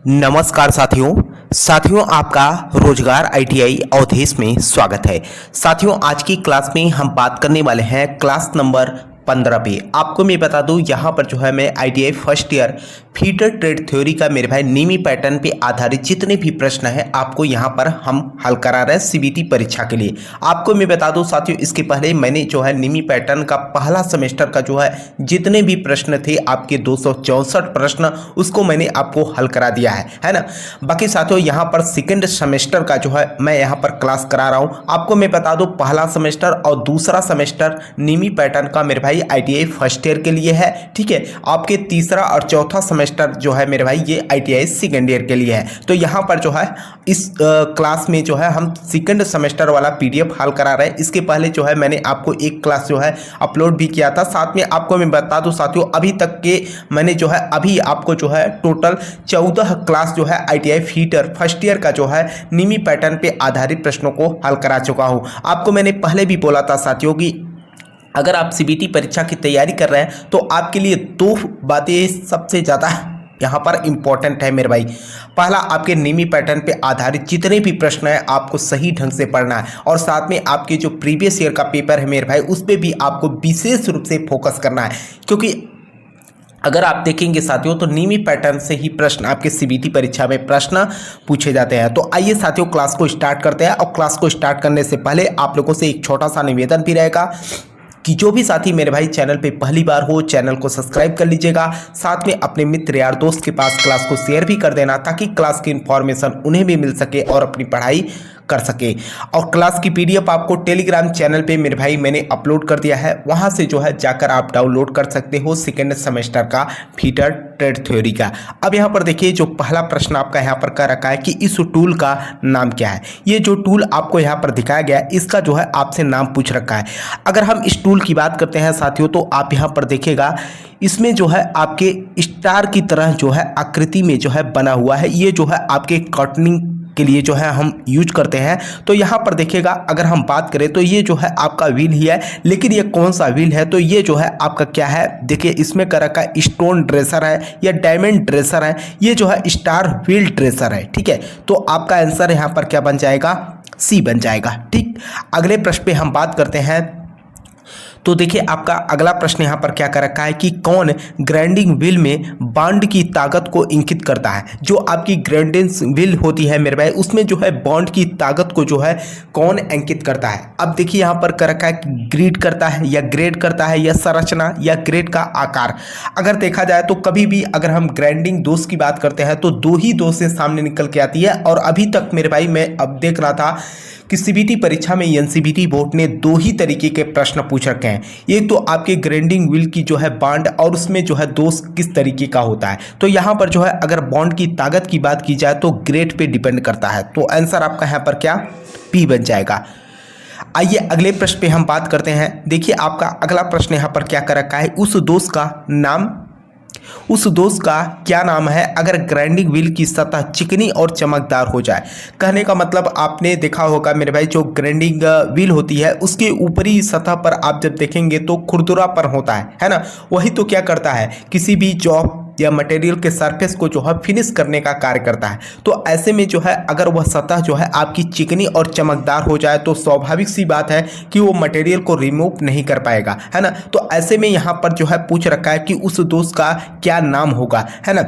नमस्कार साथियों आपका रोजगार आईटीआई अवधेश में स्वागत है। साथियों आज की क्लास में हम बात करने वाले हैं क्लास नंबर 15 पे। आपको मैं बता दूं यहाँ पर जो है मैं ITI first year fitter trade theory का मेरे भाई नीमी पैटर्न पे आधारित जितने भी प्रश्न हैं आपको यहाँ पर हम हल करा रहे हैं सीबीटी परीक्षा के लिए। आपको मैं बता दूं साथियों इसके पहले मैंने जो है नीमी पैटर्न का पहला सेमेस्टर का जो है जितने भी प्रश्न थे आपके 264 प्रश्न उसको मैंने आपको हल करा दिया है ना। बाकी साथियों यहाँ पर सेकेंड सेमेस्टर का जो है मैं यहाँ पर क्लास करा रहा हूँ। आपको मैं बता दूं पहला सेमेस्टर और दूसरा सेमेस्टर नीमी पैटर्न का मेरे भाई आईटीआई फर्स्ट ईयर के लिए है, ठीक है। आपके तीसरा और चौथा सेमेस्टर जो है मेरे भाई ये आईटीआई सेकेंड ईयर के लिए है। तो यहाँ पर जो है इस क्लास में जो है हम सेकेंड सेमेस्टर वाला पीडीएफ हल करा रहे हैं। इसके पहले जो है मैंने आपको एक क्लास जो है अपलोड भी किया था। साथ में आपको मैं बता दूं साथियों अभी तक के मैंने जो है अभी आपको जो है टोटल 14 क्लास जो है आईटीआई फीटर फर्स्ट ईयर का जो है नीमी पैटर्न पे आधारित प्रश्नों को हल करा चुका हूँ। आपको मैंने पहले भी बोला था साथियों कि अगर आप सीबीटी परीक्षा की तैयारी कर रहे हैं तो आपके लिए दो बातें सबसे ज़्यादा यहाँ पर इम्पॉर्टेंट है मेरे भाई। पहला आपके नीमी पैटर्न पे आधारित जितने भी प्रश्न हैं आपको सही ढंग से पढ़ना है और साथ में आपके जो प्रीवियस ईयर का पेपर है मेरे भाई उस पर भी आपको विशेष रूप से फोकस करना है। क्योंकि अगर आप देखेंगे साथियों तो नीमी पैटर्न से ही प्रश्न आपके सीबीटी परीक्षा में प्रश्न पूछे जाते हैं। तो आइए साथियों क्लास को स्टार्ट करते हैं। और क्लास को स्टार्ट करने से पहले आप लोगों से एक छोटा सा निवेदन भी रहेगा कि जो भी साथी मेरे भाई चैनल पे पहली बार हो चैनल को सब्सक्राइब कर लीजिएगा। साथ में अपने मित्र यार दोस्त के पास क्लास को शेयर भी कर देना ताकि क्लास की इन्फॉर्मेशन उन्हें भी मिल सके और अपनी पढ़ाई कर सके। और क्लास की पीडीएफ आपको टेलीग्राम चैनल पे मेरे भाई मैंने अपलोड कर दिया है, वहां से जो है जाकर आप डाउनलोड कर सकते हो सेकेंड सेमेस्टर का फीटर ट्रेड थ्योरी का। अब यहाँ पर देखिए जो पहला प्रश्न आपका यहाँ पर कर रखा है कि इस टूल का नाम क्या है। ये जो टूल आपको यहाँ पर दिखाया गया है इसका जो है आपसे नाम पूछ रखा है। अगर हम इस टूल की बात करते हैं साथियों तो आप यहाँ पर देखिएगा इसमें जो है आपके स्टार की तरह जो है आकृति में जो है बना हुआ है। ये जो है आपके कॉटनिंग के लिए जो है हम यूज करते हैं। तो यहाँ पर देखिएगा अगर हम बात करें तो ये जो है आपका व्हील ही है, लेकिन ये कौन सा व्हील है तो ये जो है आपका क्या है देखिए इसमें कर रखा है स्टोन ड्रेसर है या डायमंड ड्रेसर है। ये जो है स्टार व्हील ड्रेसर है, ठीक है। तो आपका आंसर यहाँ पर क्या बन जाएगा, सी बन जाएगा, ठीक। अगले प्रश्न पे हम बात करते हैं। तो देखिए आपका अगला प्रश्न यहाँ पर क्या कर रखा है कि कौन ग्राइंडिंग व्हील में बॉन्ड की ताकत को इंगित करता है। जो आपकी ग्राइंडिंग व्हील होती है मेरे भाई उसमें जो है बॉन्ड की ताकत को जो है कौन अंकित करता है। अब देखिए यहाँ पर कर रखा है कि ग्रिड करता है या ग्रेड करता है या संरचना या ग्रेड का आकार। अगर देखा जाए तो कभी भी अगर हम ग्राइंडिंग दोष की बात करते हैं तो दो ही दोष से सामने निकल के आती है। और अभी तक मेरे भाई मैं अब देख रहा था कि सीबीटी परीक्षा में एनसीबीटी बोर्ड ने दो ही तरीके के प्रश्न पूछ रखे हैं। एक तो आपके ग्राइंडिंग व्हील की जो है बॉन्ड और उसमें जो है दोष किस तरीके का होता है। तो यहाँ पर जो है अगर बॉन्ड की ताकत की बात की जाए तो ग्रेड पे डिपेंड करता है। तो आंसर आपका यहाँ पर क्या पी बन जाएगा। आइए अगले प्रश्न पे हम बात करते हैं। देखिए आपका अगला प्रश्न यहाँ पर क्या कर रखा है, उस दोष का क्या नाम है अगर ग्राइंडिंग व्हील की सतह चिकनी और चमकदार हो जाए। कहने का मतलब आपने देखा होगा मेरे भाई जो ग्राइंडिंग व्हील होती है उसके ऊपरी सतह पर आप जब देखेंगे तो खुरदुरापन होता है ना। वही तो क्या करता है किसी भी जॉब या मटेरियल के सरफेस को जो है फिनिश करने का कार्य करता है। तो ऐसे में जो है अगर वह सतह जो है आपकी चिकनी और चमकदार हो जाए तो स्वाभाविक सी बात है कि वो मटेरियल को रिमूव नहीं कर पाएगा, है ना। तो ऐसे में यहाँ पर जो है पूछ रखा है कि उस दोष का क्या नाम होगा, है ना।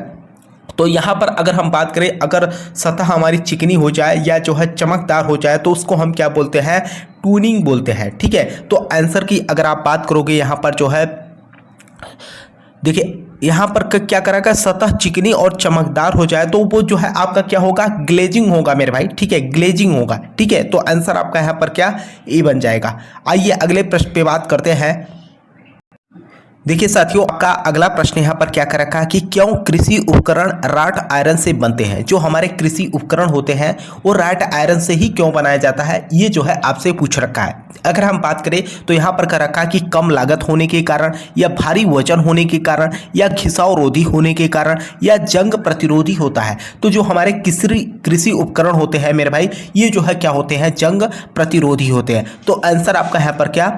तो यहाँ पर अगर हम बात करें अगर सतह हमारी चिकनी हो जाए या जो है चमकदार हो जाए तो उसको हम क्या बोलते हैं, टूनिंग बोलते हैं, ठीक है। तो आंसर की अगर आप बात करोगे यहाँ पर जो है देखिए यहाँ पर क्या करेगा सतह चिकनी और चमकदार हो जाए तो वो जो है आपका क्या होगा, ग्लेजिंग होगा मेरे भाई, ठीक है, ग्लेजिंग होगा, ठीक है। तो आंसर आपका यहाँ पर क्या ए बन जाएगा। आइए अगले प्रश्न पे बात करते हैं। देखिए साथियों आपका अगला प्रश्न यहाँ पर क्या कर रखा है कि क्यों कृषि उपकरण राट आयरन से बनते हैं। जो हमारे कृषि उपकरण होते हैं वो राट आयरन से ही क्यों बनाया जाता है, ये जो है आपसे पूछ रखा है। अगर हम बात करें तो यहाँ पर कर रखा है कि कम लागत होने के कारण या भारी वजन होने के कारण या घिसाव रोधी होने के कारण या जंग प्रतिरोधी होता है। तो जो हमारे कृषि उपकरण होते हैं मेरे भाई ये जो है क्या होते हैं, जंग प्रतिरोधी होते हैं। तो आंसर आपका यहाँ पर क्या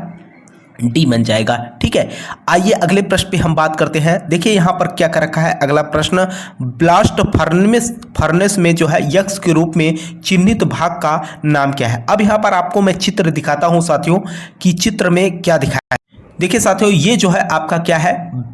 डी बन जाएगा। ठीक है, आइए अगले प्रश्न पे हम बात करते हैं। देखिए यहाँ पर क्या कर रखा है अगला प्रश्न, ब्लास्ट फर्नेस में जो है यक्स के रूप में चिन्हित भाग का नाम क्या है। अब यहाँ पर आपको मैं चित्र दिखाता हूँ साथियों कि चित्र में क्या दिखाया है। देखिए साथियों, ये जो है आपका क्या है,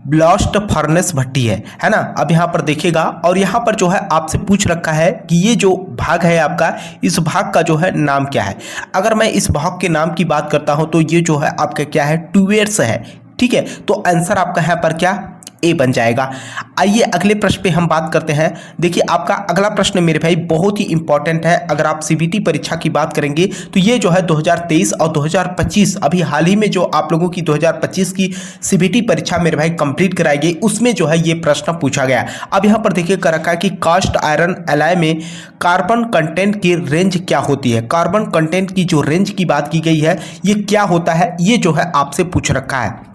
ब्लास्ट फर्नेस भट्टी है ना। अब यहाँ पर देखिएगा, और यहाँ पर जो है आपसे पूछ रखा है कि ये जो भाग है आपका, इस भाग का जो है नाम क्या है। अगर मैं इस भाग के नाम की बात करता हूँ तो ये जो है आपका क्या है, ट्यूबर्स है। ठीक है, तो आंसर आपका यहाँ पर क्या, ए बन जाएगा। आइए अगले प्रश्न पे हम बात करते हैं। देखिए आपका अगला प्रश्न मेरे भाई बहुत ही इंपॉर्टेंट है। अगर आप सीबीटी परीक्षा की बात करेंगे तो ये जो है 2023 और 2025 अभी हाल ही में जो आप लोगों की 2025 की सीबीटी परीक्षा मेरे भाई कंप्लीट कराई गई, उसमें जो है ये प्रश्न पूछा गया। अब यहाँ पर देखिए कर रखा है कि कास्ट आयरन एलॉय में कार्बन कंटेंट की रेंज क्या होती है। कार्बन कंटेंट की जो रेंज की बात की गई है, ये क्या होता है, ये जो है आपसे पूछ रखा है।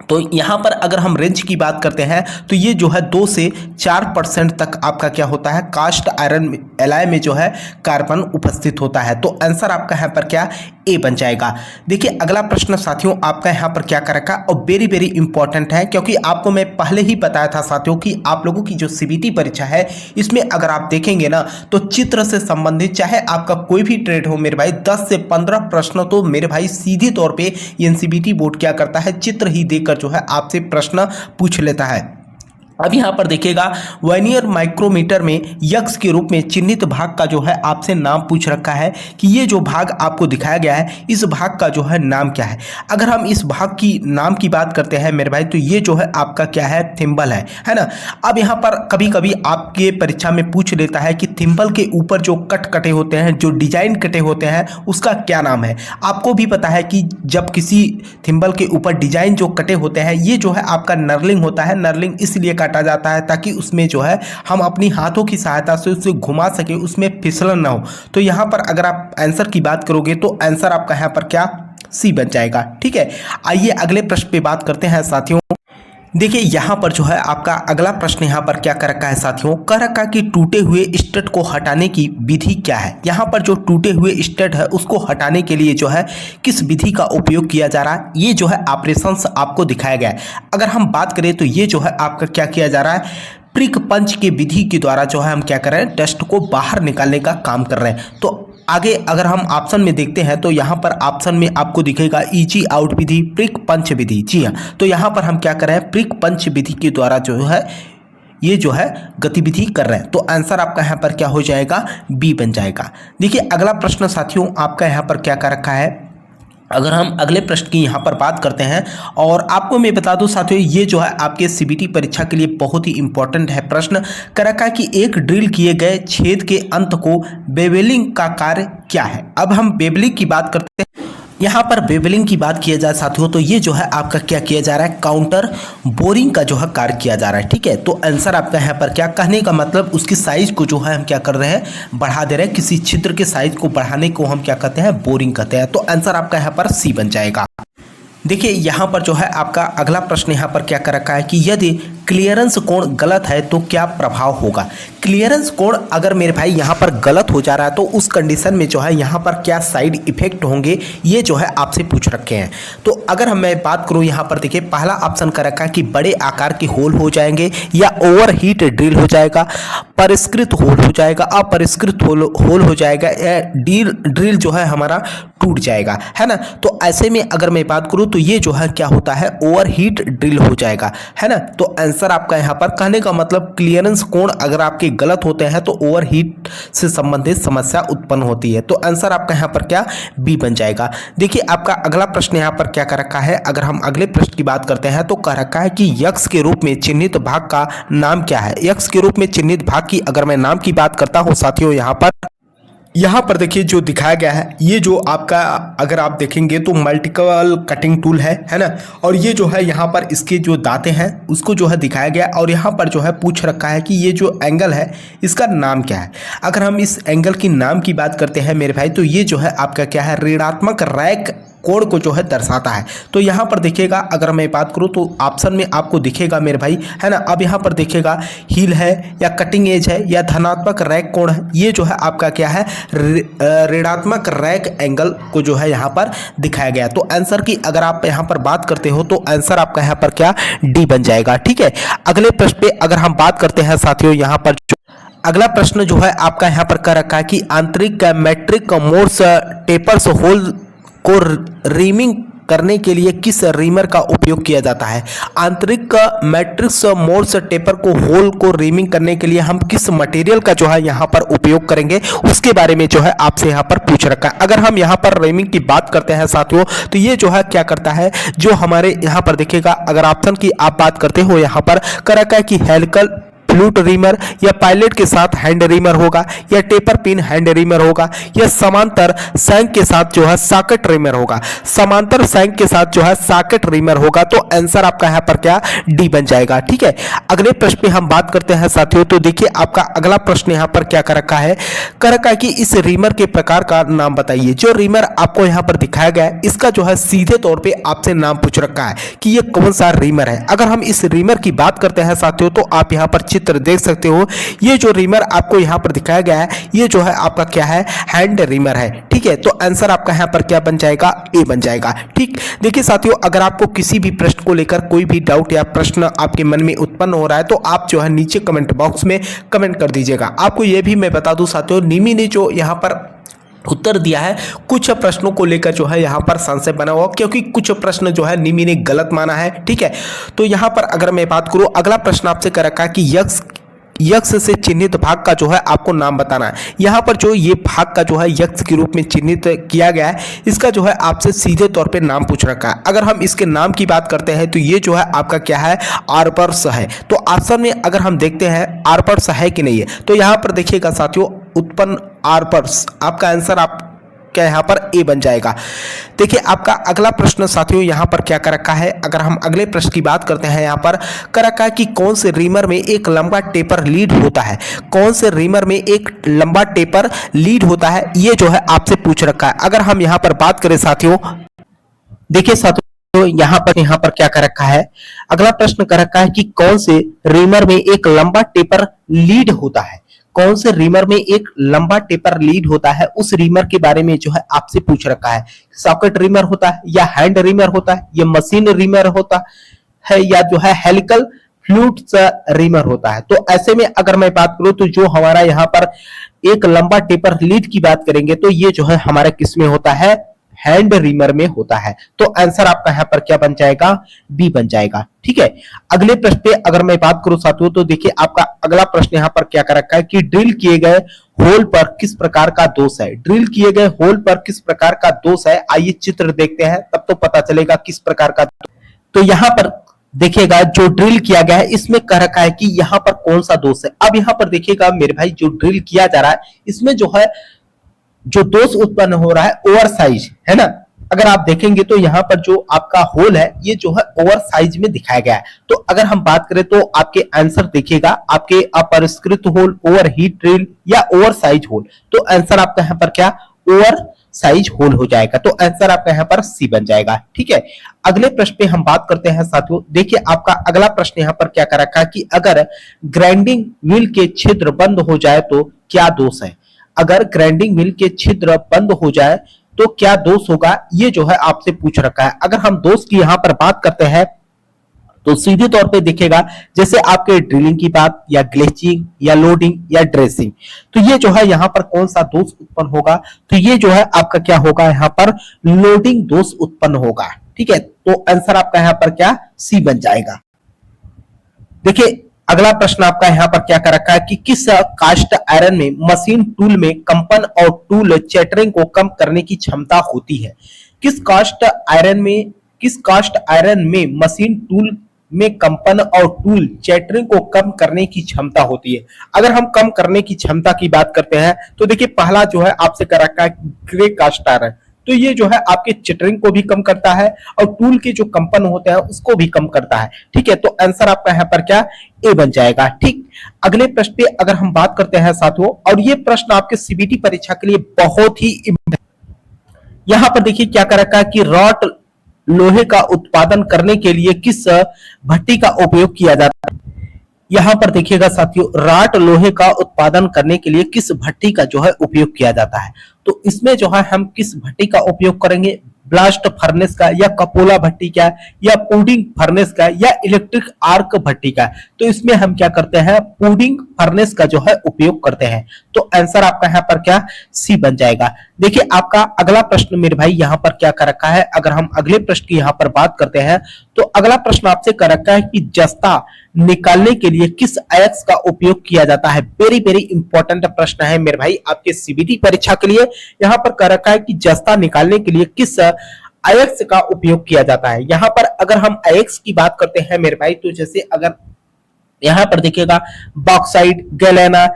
तो यहाँ पर अगर हम रेंज की बात करते हैं तो ये जो है 2 से 4% तक आपका क्या होता है, कास्ट आयरन एलॉय में जो है कार्बन उपस्थित होता है। तो आंसर आपका यहाँ पर क्या, ए बन जाएगा। देखिए अगला प्रश्न साथियों आपका यहाँ पर क्या कर रखा और वेरी वेरी इंपॉर्टेंट है, क्योंकि आपको मैं पहले ही बताया था साथियों कि आप लोगों की जो सीबीटी परीक्षा है इसमें अगर आप देखेंगे ना तो चित्र से संबंधित चाहे आपका कोई भी ट्रेड हो मेरे भाई, 10 से 15 प्रश्न तो मेरे भाई सीधे तौर पे एनसीबीटी बोर्ड क्या करता है, चित्र ही देकर जो है आपसे प्रश्न पूछ लेता है। अब यहाँ पर देखिएगा वर्नियर माइक्रोमीटर में यक्स के रूप में चिन्हित भाग का जो है आपसे नाम पूछ रखा है कि ये जो भाग आपको दिखाया गया है इस भाग का जो है नाम क्या है। अगर हम इस भाग की नाम की बात करते हैं मेरे भाई तो ये जो है आपका क्या है, थिम्बल है ना। अब यहाँ पर कभी कभी आपके परीक्षा में पूछ लेता है कि थिम्बल के ऊपर जो कट कटे होते हैं, जो डिजाइन कटे होते हैं, उसका क्या नाम है। आपको भी पता है कि जब किसी थिम्बल के ऊपर डिजाइन जो कटे होते हैं ये जो है आपका नर्लिंग होता है। नर्लिंग इसलिए काटा जाता है ताकि उसमें जो है हम अपनी हाथों की सहायता से उसे घुमा सके, उसमें फिसलन ना हो। तो यहाँ पर अगर आप आंसर की बात करोगे तो आंसर आपका यहाँ पर क्या, सी बन जाएगा। ठीक है, आइए अगले प्रश्न पे बात करते हैं साथियों। देखिए यहाँ पर जो है आपका अगला प्रश्न यहाँ पर क्या कर रखा है साथियों, कह रखा कि टूटे हुए स्टड को हटाने की विधि क्या है। यहाँ पर जो टूटे हुए स्टड है उसको हटाने के लिए जो है किस विधि का उपयोग किया जा रहा है, ये जो है ऑपरेशंस आपको दिखाया गया है। अगर हम बात करें तो ये जो है आपका क्या किया जा रहा है, प्रिक पंच के विधि के द्वारा जो है हम क्या कर रहे हैं, टेस्ट को बाहर निकालने का काम कर रहे हैं। तो आगे अगर हम ऑप्शन में देखते हैं तो यहाँ पर ऑप्शन में आपको दिखेगा इजी आउट विधि, प्रिक पंच विधि। जी हाँ, तो यहाँ पर हम क्या कर रहे हैं, प्रिक पंच विधि के द्वारा जो है ये जो है गतिविधि कर रहे हैं। तो आंसर आपका यहाँ पर क्या हो जाएगा, बी बन जाएगा। देखिए अगला प्रश्न साथियों आपका यहाँ पर क्या कर रखा है। अगर हम अगले प्रश्न की यहाँ पर बात करते हैं, और आपको मैं बता दूं साथियों ये जो है आपके सीबीटी परीक्षा के लिए बहुत ही इंपॉर्टेंट है प्रश्न। कर रखा है कि एक ड्रिल किए गए छेद के अंत को बेवेलिंग का कार्य क्या है। अब हम बेवलिंग की बात करते हैं। यहाँ पर बेवलिंग की बात किया जाए साथियों तो ये जो है आपका क्या किया जा रहा है, काउंटर बोरिंग का जो है कार्य किया जा रहा है। ठीक है, तो आंसर आपका यहाँ पर क्या, कहने का मतलब उसकी साइज को जो है हम क्या कर रहे हैं, बढ़ा दे रहे हैं। किसी छिद्र के साइज को बढ़ाने को हम क्या कहते हैं, बोरिंग कहते हैं। तो आंसर आपका यहाँ पर सी बन जाएगा। देखिए यहाँ पर जो है आपका अगला प्रश्न यहाँ पर क्या कर रखा है कि यदि क्लियरेंस कोण गलत है तो क्या प्रभाव होगा। क्लियरेंस कोण अगर मेरे भाई यहाँ पर गलत हो जा रहा है तो उस कंडीशन में जो है यहाँ पर क्या साइड इफेक्ट होंगे, ये जो है आपसे पूछ रखे हैं। तो अगर मैं बात करूँ यहाँ पर देखिए पहला ऑप्शन कर रखा है कि बड़े आकार के होल हो जाएंगे, या ओवरहीट ड्रिल हो जाएगा, परिष्कृत होल हो जाएगा, अपरिष्कृत होल हो जाएगा, या ड्रिल जो है हमारा टूट जाएगा, है ना। तो ऐसे में अगर मैं बात करूँ तो ये जो है क्या होता है, ओवरहीट ड्रिल हो जाएगा, है ना। तो आंसर आपका यहाँ पर कहने का मतलब क्लियरेंस कोण अगर आपके गलत होते हैं तो ओवरहीट से संबंधित समस्या उत्पन्न होती है। तो आंसर आपका यहाँ पर क्या, बी बन जाएगा। देखिए आपका अगला प्रश्न यहाँ पर क्या कर रखा है। अगर हम अगले प्रश्न की बात करते हैं तो कह रखा है कि यक्स के रूप में चिन्हित भाग का नाम क्या है। यक्स के रूप में चिन्हित भाग की अगर मैं नाम की बात करता हूँ साथियों, यहाँ पर देखिए जो दिखाया गया है, ये जो आपका अगर आप देखेंगे तो मल्टीपल कटिंग टूल है ना। और ये जो है यहाँ पर इसके जो दांतें हैं उसको जो है दिखाया गया, और यहाँ पर जो है पूछ रखा है कि ये जो एंगल है इसका नाम क्या है। अगर हम इस एंगल की नाम की बात करते हैं मेरे भाई तो ये जो है आपका क्या है, ऋणात्मक रैक कोण को जो है दर्शाता है। तो यहाँ पर देखिएगा, अगर मैं बात करूँ तो ऑप्शन में आपको दिखेगा मेरे भाई, है ना। अब यहाँ पर देखिएगा हील है या कटिंग एज है या धनात्मक रैक कोण है, ये जो है आपका क्या है, ऋणात्मक रैक एंगल को जो है यहाँ पर दिखाया गया। तो आंसर की अगर आप यहाँ पर बात करते हो तो आंसर आपका यहाँ पर क्या, डी बन जाएगा। ठीक है, अगले प्रश्न पे अगर हम बात करते हैं साथियों, यहाँ पर अगला प्रश्न जो है आपका यहाँ पर कर रखा है कि आंतरिक मैट्रिक मोर्स टेपर्स होल को रीमिंग करने के लिए किस रीमर का उपयोग किया जाता है। आंतरिक मैट्रिक्स मोर्स टेपर को होल को रीमिंग करने के लिए हम किस मटेरियल का जो है यहाँ पर उपयोग करेंगे, उसके बारे में जो है आपसे यहाँ पर पूछ रखा है। अगर हम यहाँ पर रीमिंग की बात करते हैं साथियों, तो ये जो है क्या करता है, जो हमारे यहाँ पर देखिएगा, अगर ऑप्शन की आप बात करते हो यहाँ पर कर रखा है कि हेलिकल फ्लूट रीमर या पायलट के साथ हैंड रीमर होगा या टेपर पिन हैंड रीमर होगा या समांतर सैंक के साथ जो है सॉकेट रीमर होगा। समांतर सैंक के साथ जो है सॉकेट रीमर होगा। तो आंसर आपका यहाँ पर क्या, डी बन जाएगा। ठीक है, अगले प्रश्न पे हम बात करते हैं साथियों। तो देखिए आपका अगला प्रश्न यहाँ पर क्या कर रखा है, कर रखा है कि इस रीमर के प्रकार का नाम बताइए। जो रीमर आपको यहाँ पर दिखाया गया है, इसका जो है सीधे तौर पर आपसे नाम पूछ रखा है कि ये कौन सा रीमर है। अगर हम इस रीमर की बात करते हैं साथियों, तो आप यहाँ पर चित्र देख सकते हो। ये जो रीमर आपको यहाँ पर दिखाया गया है, ये जो है आपका क्या है, हैंड रीमर है। ठीक है, तो आंसर आपका यहाँ पर क्या बन जाएगा, ए बन जाएगा। ठीक, देखिए साथियों, अगर आपको किसी भी प्रश्न को लेकर कोई भी डाउट या प्रश्न आपके मन में उत्पन्न हो रहा है, तो आप जो है नीचे कमेंट बॉक्स में कमेंट कर दीजिएगा। आपको ये भी मैं बता दूं साथियों, निमी ने जो यहाँ पर उत्तर दिया है, कुछ प्रश्नों को लेकर जो है यहाँ पर संशय बना हुआ, क्योंकि कुछ प्रश्न जो है निमी ने गलत माना है। ठीक है, तो यहाँ पर अगर मैं बात करूँ, अगला प्रश्न आपसे कर रखा है कि यक्ष से चिन्हित भाग का जो है आपको नाम बताना है। यहाँ पर जो ये भाग का जो है यक्ष के रूप में चिन्हित किया गया है, इसका जो है आपसे सीधे तौर पे नाम पूछ रखा है। अगर हम इसके नाम की बात करते हैं तो ये जो है आपका क्या है, आर्पर्स है। तो ऑप्शन में अगर हम देखते हैं आर्पर्स है कि नहीं है, तो यहाँ पर देखिएगा साथियों, उत्पन्न आर्पर्स, आपका आंसर आप क्या यहाँ पर ए बन जाएगा। देखिए आपका अगला प्रश्न साथियों यहाँ पर क्या कर रखा है, अगर हम अगले प्रश्न की बात करते हैं, यहाँ पर कर रखा है कि कौन से रीमर में एक लंबा टेपर लीड होता है। कौन से रीमर में एक लंबा टेपर लीड होता है, ये जो है आपसे पूछ रखा है। अगर हम यहाँ पर बात करें साथियों, देखिए साथियों यहाँ पर क्या कर रखा है, अगला प्रश्न कर रखा है कि कौन से रीमर में एक लंबा टेपर लीड होता है। कौन से रीमर में एक लंबा टेपर लीड होता है, उस रीमर के बारे में जो है आपसे पूछ रखा है। सॉकेट रीमर होता है या हैंड रीमर होता है या मशीन रीमर होता है या जो है हेलिकल फ्लूट रीमर होता है। तो ऐसे में अगर मैं बात करूं तो जो हमारा यहाँ पर एक लंबा टेपर लीड की बात करेंगे, तो ये जो है हमारा किस में होता है, हैंड रीमर में होता है। तो आंसर आपका यहाँ पर क्या बन जाएगा, बी बन जाएगा। ठीक है, अगले प्रश्न पे अगर मैं बात करूं साथियों, तो देखिए आपका अगला प्रश्न यहाँ पर क्या कर रखा है कि ड्रिल किए गए होल पर किस प्रकार का दोष है। ड्रिल किए गए होल पर किस प्रकार का दोष है, आइए चित्र देखते हैं, तब तो पता चलेगा किस प्रकार का। तो यहाँ पर देखिएगा जो ड्रिल किया गया है, इसमें कह रखा है कि यहाँ पर कौन सा दोष है। अब यहाँ पर देखिएगा मेरे भाई, जो ड्रिल किया जा रहा है, इसमें जो है जो दोष उत्पन्न हो रहा है ओवर साइज है ना। अगर आप देखेंगे तो यहाँ पर जो आपका होल है, ये जो है ओवर साइज में दिखाया गया है। तो अगर हम बात करें तो आपके आंसर देखिएगा, आपके अपरिष्कृत होल, ओवर हीट ड्रिल या ओवर साइज होल। तो आंसर आपका यहाँ पर क्या, ओवर साइज होल हो जाएगा। तो आंसर आपका यहाँ पर सी बन जाएगा। ठीक है, अगले प्रश्न पे हम बात करते हैं साथियों। देखिए आपका अगला प्रश्न यहाँ पर क्या कर रखा है कि अगर ग्राइंडिंग व्हील के छिद्र बंद हो जाए तो क्या दोष है। अगर ग्राइंडिंग व्हील के छिद्र बंद हो जाए तो क्या दोष होगा, ये जो है आपसे पूछ रखा है। अगर हम दोष की यहाँ पर बात करते हैं तो सीधे तौर पे दिखेगा, जैसे आपके ड्रिलिंग की बात या ग्लेचिंग या लोडिंग या ड्रेसिंग, तो ये जो है यहाँ पर कौन सा दोष उत्पन्न होगा, तो ये जो है आपका क्या होगा, यहाँ पर लोडिंग दोष उत्पन्न होगा। ठीक है, तो आंसर आपका यहाँ पर क्या, सी बन जाएगा। देखिए अगला प्रश्न आपका यहाँ पर क्या कर रखा है कि किस कास्ट आयरन में मशीन टूल में कंपन और टूल चैटरिंग को कम करने की क्षमता होती है। किस कास्ट आयरन में मशीन टूल में कंपन और टूल चैटरिंग को कम करने की क्षमता होती है। अगर हम कम करने की क्षमता की बात करते हैं तो देखिए पहला जो है आपसे कर रखा है ग्रे कास्ट आयरन, तो ये जो है आपके चिटरिंग को भी कम करता है और टूल के जो कंपन होते हैं उसको भी कम करता है। ठीक है, तो आंसर आपका यहाँ पर क्या, ए बन जाएगा। ठीक, अगले प्रश्न पे अगर हम बात करते हैं साथियों, और ये प्रश्न आपके सीबीटी परीक्षा के लिए बहुत ही यहाँ पर देखिए क्या कर रखा है कि रॉट लोहे का उत्पादन करने के लिए किस भट्टी का उपयोग किया जाता है। यहाँ पर देखिएगा साथियों, राट लोहे का उत्पादन करने के लिए किस भट्टी का जो है उपयोग किया जाता है। तो इसमें जो है हम किस भट्टी का उपयोग करेंगे, ब्लास्ट फर्नेस का, या कपोला भट्टी का, या पुडिंग फर्नेस का, या इलेक्ट्रिक आर्क भट्टी का। तो इसमें हम क्या करते हैं, पुडिंग फर्नेस का जो है उपयोग करते हैं। तो आंसर आपका यहाँ पर क्या, सी बन जाएगा। देखिए आपका अगला प्रश्न मेरे भाई यहाँ पर क्या कर रखा है, अगर हम अगले प्रश्न की यहाँ पर बात करते हैं तो अगला प्रश्न आपसे कर रखा है कि जस्ता निकालने के लिए किस अयस्क का उपयोग किया जाता है। वेरी वेरी इंपॉर्टेंट प्रश्न है मेरे भाई आपके सीबीटी परीक्षा के लिए। यहाँ पर कर रखा है कि जस्ता निकालने के लिए किस अयस्क का उपयोग किया जाता है। यहाँ पर अगर हम अयस्क की बात करते हैं मेरे भाई, तो जैसे अगर यहाँ पर देखिएगा बॉक्साइट, गैलेना,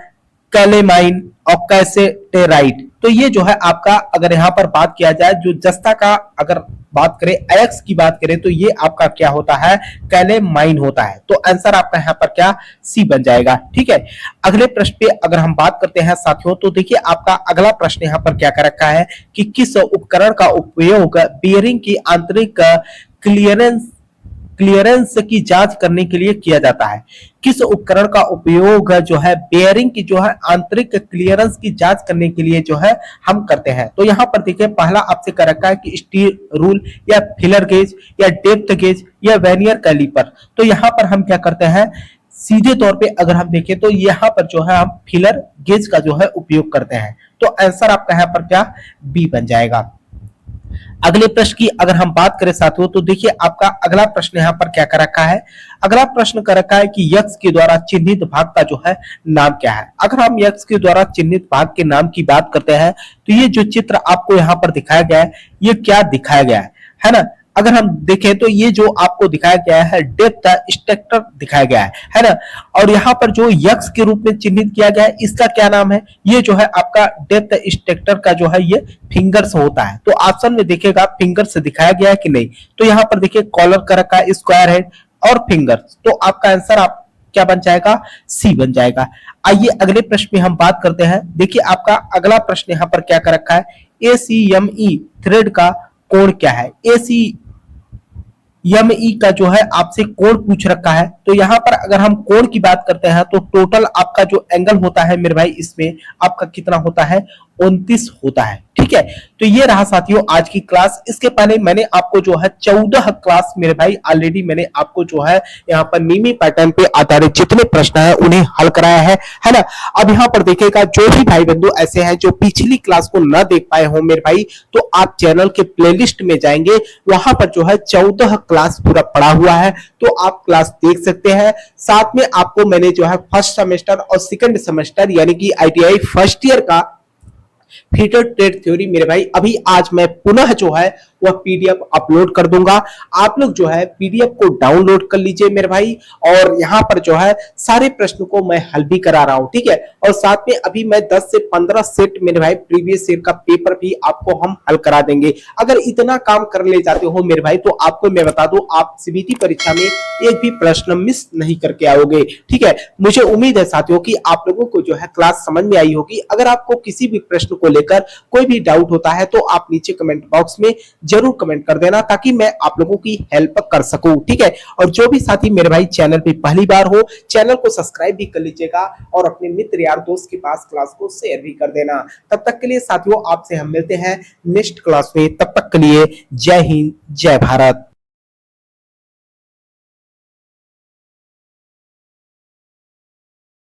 कैलेमाइन और कैसेटेराइट। तो ये जो है आपका, अगर यहाँ पर बात किया जाए जो जस्ता का अगर बात करें, अयस्क की बात करें, तो ये आपका क्या होता है, कैलेमाइन होता है। तो आंसर आपका यहाँ पर क्या, सी बन जाएगा। ठीक है, अगले प्रश्न पे अगर हम बात करते हैं साथियों, तो देखिए आपका अगला प्रश्न यहाँ पर क्या कर रखा है कि किस उपकरण का उपयोग बियरिंग की आंतरिक क्लियरेंस की जांच करने के लिए किया जाता है। किस उपकरण का उपयोग जो है बेयरिंग की जो है आंतरिक क्लियरेंस की जांच करने के लिए जो है हम करते हैं। तो यहाँ पर देखिए पहला आपसे कर रखा है कि स्टील रूल, या फिलर गेज, या डेप्थ गेज, या वेनियर कैलिपर। तो यहाँ पर हम क्या करते हैं, सीधे तौर पे अगर हम देखें तो यहाँ पर जो है हम फिलर गेज का जो है उपयोग करते हैं। तो आंसर आपका यहाँ पर क्या, बी बन जाएगा। अगले प्रश्न की अगर हम बात करें साथियों, तो देखिए आपका अगला प्रश्न यहाँ पर क्या कर रखा है, अगला प्रश्न कर रखा है कि यक्ष के द्वारा चिन्हित भाग का जो है नाम क्या है। अगर हम यक्ष के द्वारा चिन्हित भाग के नाम की बात करते हैं, तो ये जो चित्र आपको यहाँ पर दिखाया गया है, ये क्या दिखाया गया है ना। अगर हम देखें तो ये जो आपको दिखाया गया है डेप्थ स्ट्रक्चर दिखाया गया है ना। और यहाँ पर जो यक्ष के रूप में चिन्हित किया गया है, इसका क्या नाम है, ये जो है आपका डेप्थ स्ट्रक्चर का जो है ये फिंगर्स होता है। तो ऑप्शन में देखिएगा फिंगर्स दिखाया गया है कि नहीं। तो यहाँ पर देखिए कॉलर का रखा है, स्क्वायर हेड और फिंगर्स। तो आपका आंसर आप क्या बन जाएगा, सी बन जाएगा। आइए अगले प्रश्न में हम बात करते हैं। देखिए आपका अगला प्रश्न यहाँ पर क्या कर रखा है, ACME थ्रेड का कोण क्या है। ACME का जो है आपसे कोण पूछ रखा है। तो यहाँ पर अगर हम कोण की बात करते हैं तो टोटल आपका जो एंगल होता है मेरे भाई, इसमें आपका कितना होता है, 29 होता है। ठीक है, तो ये रहा साथियों आज की क्लास। इसके पहले मैंने आपको जो है 14 क्लास मेरे भाई ऑलरेडी मैंने आपको जो है यहाँ पर मीमी पैटर्न पे आधारित जितने प्रश्न है उन्हें हल कराया है ना। अब यहाँ पर देखिएगा जो भी भाई बंधु ऐसे हैं जो पिछली क्लास को ना देख पाए हो मेरे भाई, तो आप चैनल के प्लेलिस्ट में जाएंगे, वहां पर जो है 14 क्लास पूरा पड़ा हुआ है, तो आप क्लास देख सकते हैं। साथ में आपको मैंने जो है फर्स्ट सेमेस्टर और सेकंड सेमेस्टर यानी कि ITI फर्स्ट ईयर का फिटर ट्रेड थ्योरी मेरे भाई अभी आज मैं पुनः जो है वह पीडीएफ अपलोड कर दूंगा। आप लोग जो है पीडीएफ को डाउनलोड कर लीजिए मेरे भाई, और यहाँ पर जो है सारे प्रश्न को मैं हल भी करा रहा हूँ। ठीक है, और साथ में अभी मैं 10 से 15 सेट मेरे भाई प्रीवियस ईयर का पेपर भी आपको हम हल करा देंगे। अगर इतना काम कर ले जाते हो मेरे भाई, तो आपको मैं बता दूं आप सीबीटी परीक्षा में एक भी प्रश्न मिस नहीं करके आओगे। ठीक है, मुझे उम्मीद है साथियों कि आप लोगों को जो है क्लास समझ में आई होगी। अगर आपको किसी भी प्रश्न को लेकर कोई भी डाउट होता है तो आप नीचे कमेंट बॉक्स में जरूर कमेंट कर देना, ताकि मैं आप लोगों की हेल्प कर सकूं। ठीक है, और जो भी साथी मेरे भाई चैनल पे पहली बार हो, चैनल को सब्सक्राइब भी कर लीजिएगा और अपने मित्र यार दोस्त के पास क्लास को शेयर भी कर देना। तब तक के लिए साथियों आपसे हम मिलते हैं नेक्स्ट क्लास में। तब तक के लिए जय हिंद, जय भारत।